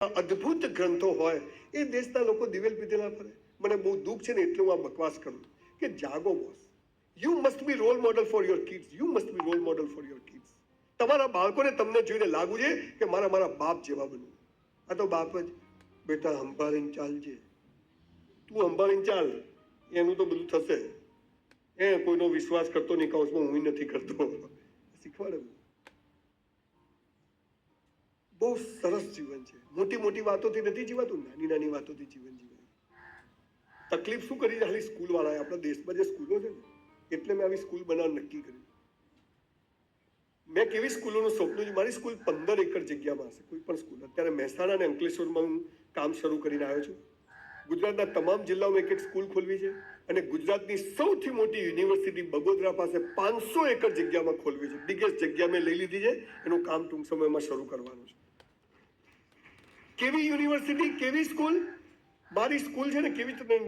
અદ્ભુત ગ્રંથો હોય એ દેશના લોકો દિવેલ પીધેલા ફરે. મને બહુ દુઃખ છે ને એટલે હું આ બકવાસ કરું કે જાગો boss. You must be role model for your kids. You must be role model for your kids. તમારા બાળકોને તમને જોઈને લાગવું છે કે મારા બાપ જેવા બનવું. આ તો બાપ જ બેટા સંભાળીને ચાલજે, તું સંભાળીને ચાલ, એનું તો બધું થશે. કોઈનો વિશ્વાસ કરતો નહીં, કૌંસમાં હું નથી કરતો, શીખવાડે. બહુ સરસ જીવન છે. મોટી મોટી વાતોથી નથી જીવાતું, નાની નાની વાતોથી જીવન જીવાય. તકલીફ શું કરી ખાલી સ્કૂલ વાળાએ, આપણા દેશમાં જે સ્કૂલો છે ને, એટલે મેં આવી સ્કૂલ બનાવવાનું નક્કી કર્યું. મેં કેવી સ્કૂલોનું સપનું છે. મારી સ્કૂલ 15 એકર જગ્યામાં હશે, કોઈ પણ સ્કૂલ. અત્યારે મહેસાણા અને અંકલેશ્વરમાં હું કામ શરૂ કરીને આવ્યો છું. ગુજરાતના તમામ જિલ્લાઓમાં એક સ્કૂલ ખોલવી છે અને ગુજરાતની સૌથી મોટી યુનિવર્સિટી બગોદરા પાસે 500 એકર જગ્યામાં ખોલવી છે. બિગેસ્ટ જગ્યા મેં લઈ લીધી છે, એનું કામ ટૂંક સમયમાં શરૂ કરવાનું છે. કેવી યુનિવર્સિટી, કેવી સ્કૂલ? મારી સ્કૂલ છે ને કેવી તમે